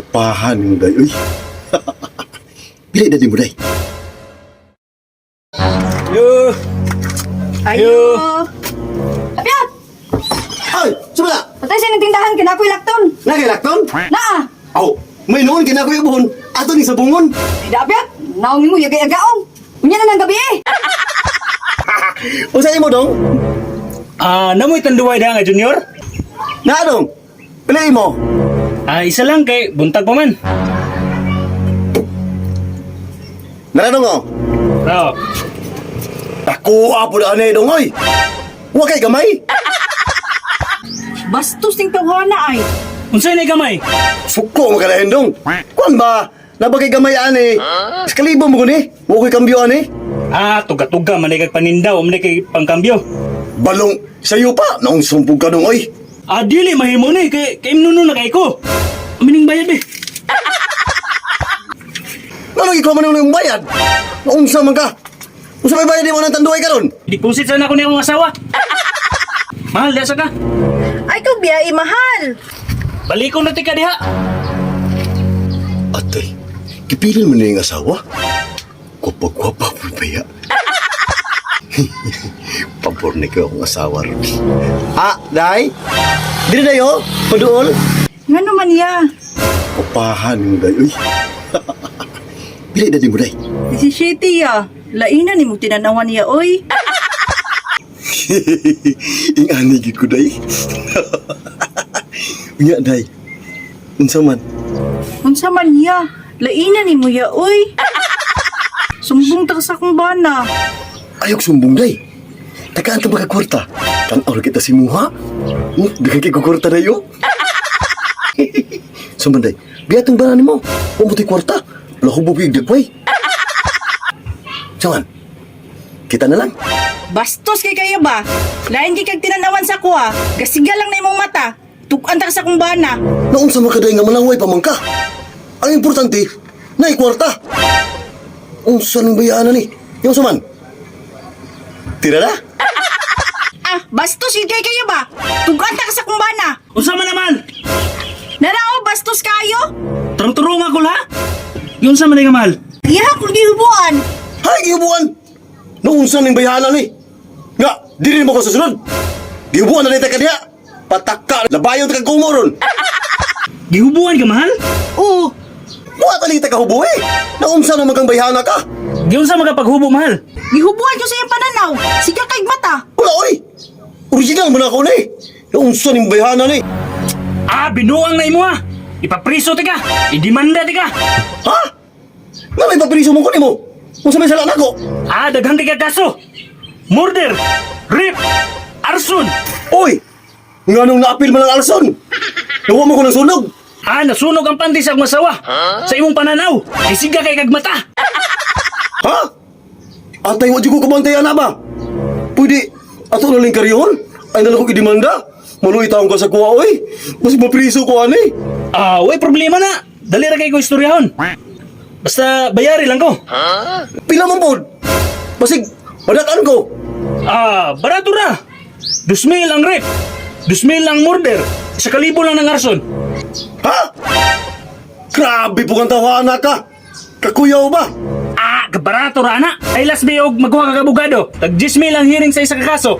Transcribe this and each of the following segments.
Kapahan mo day, uy. Pili dati mo day. Yo! Ayo. Apyat! Ay, sumala! Patay siya ng tindahan, kinakoy lakton. Nagilakton? Naa! Aw, may noon kinakuyabuhon. Ato ni sa bungon. Ay apyat! Naong mo yagay-agaong. Unya na ng gabi eh. Usahin mo dong? Namoy tanduway da nga, Junior? Na dong? Piliin mo. Isa lang kay buntag pa man. Naradong o? Oo. Ako apo na anay dong, oy. Huwag kay gamay. Bastos ting tawhana ay. Unsay na gamay? Suko mo kalahin dong. Kuan ba? Nabagay gamay ani. Eskalibo mo guni. Huwag ko'y kambyo ani. Tuga-tuga, manikag panindaw, manikag pangkambyo. Balong sa'yo pa. Naong sumpog ka dong, oy. Dili, mahimo ni, kay nuno na kay ko. Amining bayad eh. Nalang ikaw man yung bayad. Naunsa man ka. Kung sa may bayad di mo nang tanduay ka ron. Deposit sana ako ni akong asawa. Mahal, dasa ka. Ay kung biya mahal. Balikon na tika diha. Atay, kipilin mo na yung asawa? Gwapa-gwapa mo baya. Pabor na kayo akong asawa ron. Day? Dili dayo? Paduol? Nga naman ya. Kapahan mo day, uy. Pili dati mo day. Si Shitty ya. Laina ni mo tinanawan niya oy. Ingani gid ko day. Unya day. Unsa man? Unsa man ya. Laina ni mo ya oy. Sumbong ta sa akong bana. Ayok sumbong day. Tagaan ka magkakwarta. Tanaw kita si Muha. Bigay kay kukwarta na yun. Sumbong day. Biyatong ba ni mo? Pumuti kwarta. Wala ko bubig dagway. Saman, kita na lang. Bastos kay kayo ba? Lain kay kag tinanawan sa kuha. Gasiga lang na imong mata. Tukan ta sa akong bana. Naunsa man kaday nga malaway pa man ka. Ang importante, na ikwarta. Unsa nang bayaan ni? Yung suman. Tira na? Bastos kay kayo ba? Tukan ta sa akong bana. Unsa man naman? Narao, bastos kayo? Turong-turong ako la. Yun sa man mahal. Iya kung gihubuan. Hay, gihubuan! Naunsa nang bayaan ni? Nga, di rin mo ko susunod. Gihubuan na rin ka diya. Pataka, labayon ka kumoron. Gihubuan ka mahal? Oo. Buhat alita ka hubo eh. Naunsa na magang bayhana ka. Giyon sa magapaghubo mahal. Gihubuan ko sa iyong pananaw. Siga kay mata. Wala oy. Original mo na ako ni. Naunsa ning bayhana ni. Binuang na imo ha. Ipapriso tika. Idemanda tika. Ha? Nga may papriso mo ko ni mo. Kung sabay sala na ko. Daghang tika kaso. Murder, rape, arson. Oy! Nga nung naapil mo ng alson. Nawa mo ko ng sunog. Nasunog ang panty sa akong asawa. Sa imong pananaw. Ay siga kay kagmata. Ha? Atay, wadi ko kabantayan na ba? Pwede, ato na lang karyon? Ay nalang ko idemanda? Maluy taong ka sa kuha, oy. Mas mapriso ko, ani. Way problema na. Dali ra kay ko istoryahon. Basta bayari lang ko. Pila man pod. Basig, madakan ko. Barato ra. 2,000 ang rape. 2,000 ang murder. 1,000 lang ng arson. Ha? Grabe po kang tawanan ka. Kakuyaw ba? Kabarato ra na. Ay last biyog magkuha ka kabugado. Tag 10,000 ang hearing sa isa ka kaso.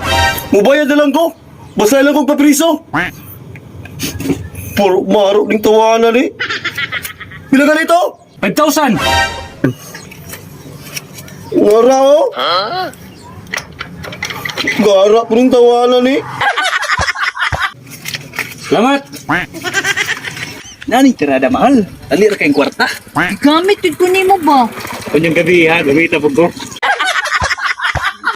Mubayad na lang ko. Basta lang kong papriso. Puro maro ning tawanan eh. Pila ka nito? 5,000. Ngara oh. Gara po ning tawanan eh. Salamat. Nani tirada mahal. Dali ra kayong kwarta. Gamit ko ni mo ba? Kunyang gabi ha, gamita po ko.